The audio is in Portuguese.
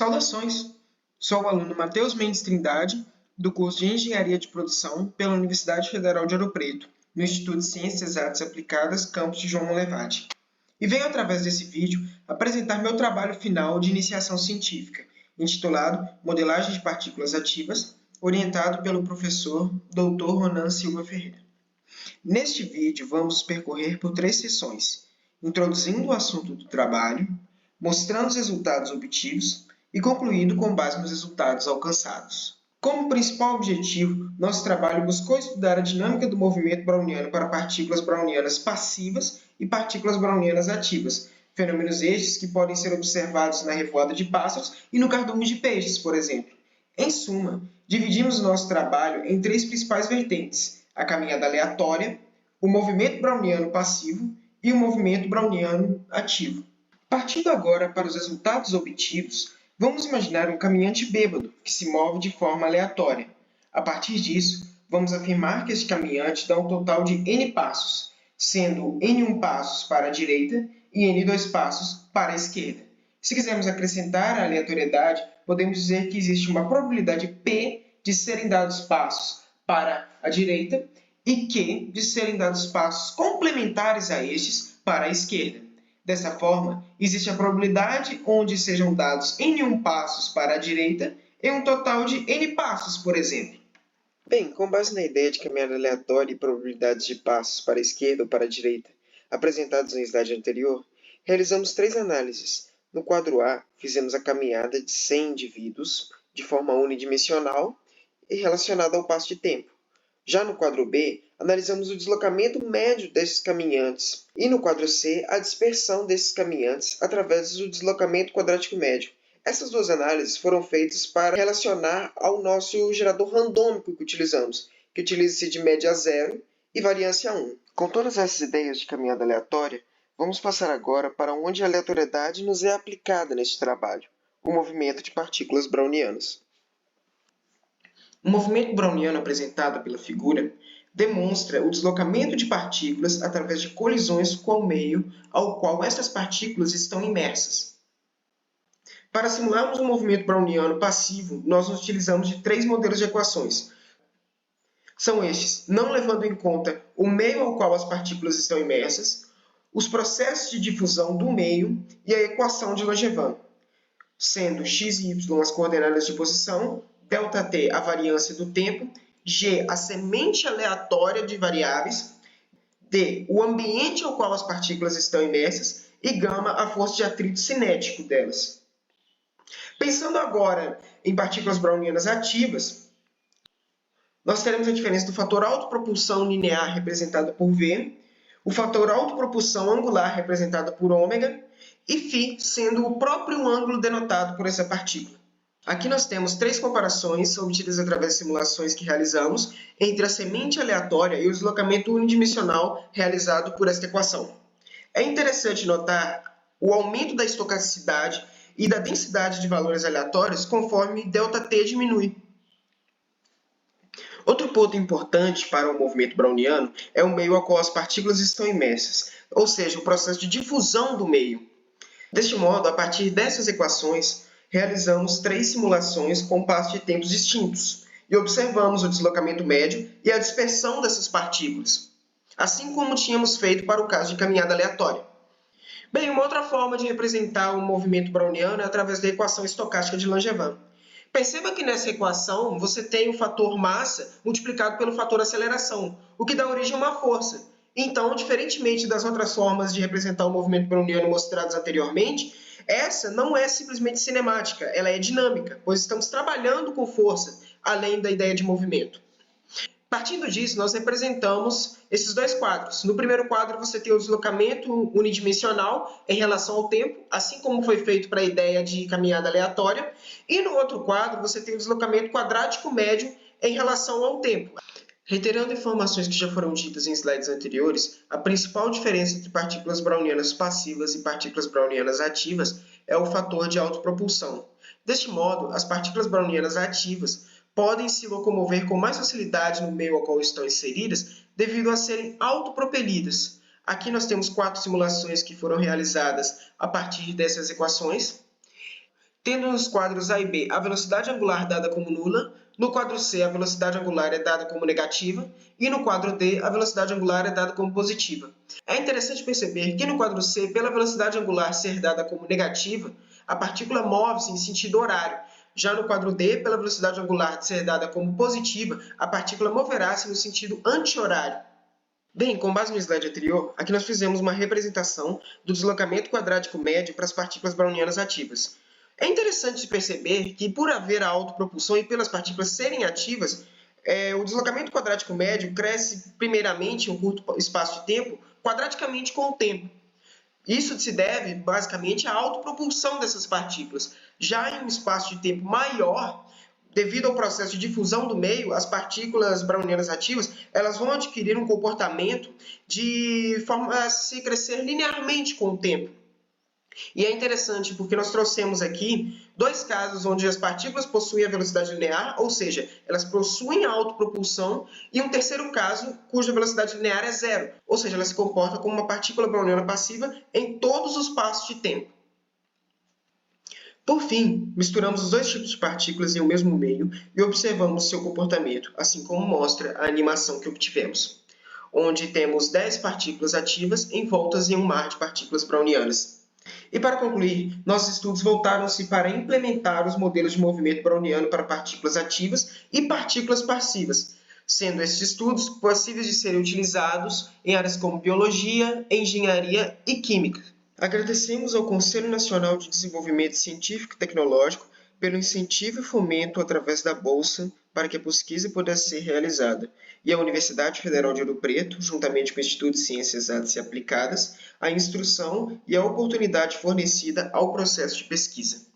Saudações! Sou o aluno Matheus Mendes Trindade, do curso de Engenharia de Produção pela Universidade Federal de Ouro Preto, no Instituto de Ciências Exatas Aplicadas, campus de João Monlevade. E venho, através desse vídeo, apresentar meu trabalho final de iniciação científica, intitulado Modelagem de Partículas Ativas, orientado pelo professor Dr. Ronan Silva Ferreira. Neste vídeo, vamos percorrer por 3 sessões, introduzindo o assunto do trabalho, mostrando os resultados obtidos e concluindo com base nos resultados alcançados. Como principal objetivo, nosso trabalho buscou estudar a dinâmica do movimento browniano para partículas brownianas passivas e partículas brownianas ativas, fenômenos estes que podem ser observados na revoada de pássaros e no cardume de peixes, por exemplo. Em suma, dividimos nosso trabalho em 3 principais vertentes: a caminhada aleatória, o movimento browniano passivo e o movimento browniano ativo. Partindo agora para os resultados obtidos, vamos imaginar um caminhante bêbado que se move de forma aleatória. A partir disso, vamos afirmar que este caminhante dá um total de n passos, sendo n1 passos para a direita e n2 passos para a esquerda. Se quisermos acrescentar a aleatoriedade, podemos dizer que existe uma probabilidade p de serem dados passos para a direita e q de serem dados passos complementares a estes para a esquerda. Dessa forma, existe a probabilidade onde sejam dados n1 passos para a direita e um total de n passos, por exemplo. Bem, com base na ideia de caminhada aleatória e probabilidades de passos para a esquerda ou para a direita, apresentados na slide anterior, realizamos 3 análises. No quadro A, fizemos a caminhada de 100 indivíduos de forma unidimensional e relacionada ao passo de tempo. Já no quadro B, analisamos o deslocamento médio desses caminhantes e no quadro C, a dispersão desses caminhantes através do deslocamento quadrático médio. Essas 2 análises foram feitas para relacionar ao nosso gerador randômico que utilizamos, que utiliza-se de média 0 e variância 1. Com todas essas ideias de caminhada aleatória, vamos passar agora para onde a aleatoriedade nos é aplicada neste trabalho, o movimento de partículas brownianas. O movimento browniano apresentado pela figura demonstra o deslocamento de partículas através de colisões com o meio ao qual essas partículas estão imersas. Para simularmos um movimento browniano passivo, nós nos utilizamos de 3 modelos de equações. São estes, não levando em conta o meio ao qual as partículas estão imersas, os processos de difusão do meio e a equação de Langevin, sendo x e y as coordenadas de posição, ΔT a variância do tempo, G a semente aleatória de variáveis, D o ambiente ao qual as partículas estão imersas e gama a força de atrito cinético delas. Pensando agora em partículas brownianas ativas, nós teremos a diferença do fator autopropulsão linear representado por V, o fator autopropulsão angular representado por ômega e φ sendo o próprio ângulo denotado por essa partícula. Aqui nós temos 3 comparações obtidas através de simulações que realizamos entre a semente aleatória e o deslocamento unidimensional realizado por esta equação. É interessante notar o aumento da estocasticidade e da densidade de valores aleatórios conforme ΔT diminui. Outro ponto importante para o movimento browniano é o meio ao qual as partículas estão imersas, ou seja, o processo de difusão do meio. Deste modo, a partir dessas equações, realizamos 3 simulações com passos de tempos distintos e observamos o deslocamento médio e a dispersão dessas partículas, assim como tínhamos feito para o caso de caminhada aleatória. Bem, uma outra forma de representar o movimento browniano é através da equação estocástica de Langevin. Perceba que nessa equação você tem o fator massa multiplicado pelo fator aceleração, o que dá origem a uma força. Então, diferentemente das outras formas de representar o movimento browniano mostradas anteriormente, essa não é simplesmente cinemática, ela é dinâmica, pois estamos trabalhando com força, além da ideia de movimento. Partindo disso, nós representamos esses 2 quadros. No primeiro quadro, você tem o deslocamento unidimensional em relação ao tempo, assim como foi feito para a ideia de caminhada aleatória. E no outro quadro, você tem o deslocamento quadrático médio em relação ao tempo. Reiterando informações que já foram ditas em slides anteriores, a principal diferença entre partículas brownianas passivas e partículas brownianas ativas é o fator de autopropulsão. Deste modo, as partículas brownianas ativas podem se locomover com mais facilidade no meio ao qual estão inseridas devido a serem autopropelidas. Aqui nós temos 4 simulações que foram realizadas a partir dessas equações. tendo nos quadros A e B a velocidade angular dada como nula, no quadro C a velocidade angular é dada como negativa e no quadro D a velocidade angular é dada como positiva. É interessante perceber que no quadro C, pela velocidade angular ser dada como negativa, a partícula move-se em sentido horário. Já no quadro D, pela velocidade angular ser dada como positiva, a partícula moverá-se no sentido anti-horário. Bem, com base no slide anterior, aqui nós fizemos uma representação do deslocamento quadrático médio para as partículas brownianas ativas. É interessante perceber que, por haver a autopropulsão e pelas partículas serem ativas, o deslocamento quadrático médio cresce primeiramente em um curto espaço de tempo, quadraticamente com o tempo. Isso se deve, basicamente, à autopropulsão dessas partículas. Já em um espaço de tempo maior, devido ao processo de difusão do meio, as partículas brownianas ativas elas vão adquirir um comportamento de forma a se crescer linearmente com o tempo. E é interessante porque nós trouxemos aqui dois casos onde as partículas possuem a velocidade linear, ou seja, elas possuem a autopropulsão, e um terceiro caso cuja velocidade linear é zero, ou seja, ela se comporta como uma partícula browniana passiva em todos os passos de tempo. Por fim, misturamos os dois tipos de partículas em um mesmo meio e observamos seu comportamento, assim como mostra a animação que obtivemos, onde temos 10 partículas ativas envoltas em um mar de partículas brownianas. E para concluir, nossos estudos voltaram-se para implementar os modelos de movimento browniano para partículas ativas e partículas passivas, sendo esses estudos possíveis de serem utilizados em áreas como biologia, engenharia e química. Agradecemos ao Conselho Nacional de Desenvolvimento Científico e Tecnológico pelo incentivo e fomento através da Bolsa para que a pesquisa pudesse ser realizada, e à Universidade Federal de Ouro Preto, juntamente com o Instituto de Ciências Exatas e Aplicadas, a instrução e a oportunidade fornecida ao processo de pesquisa.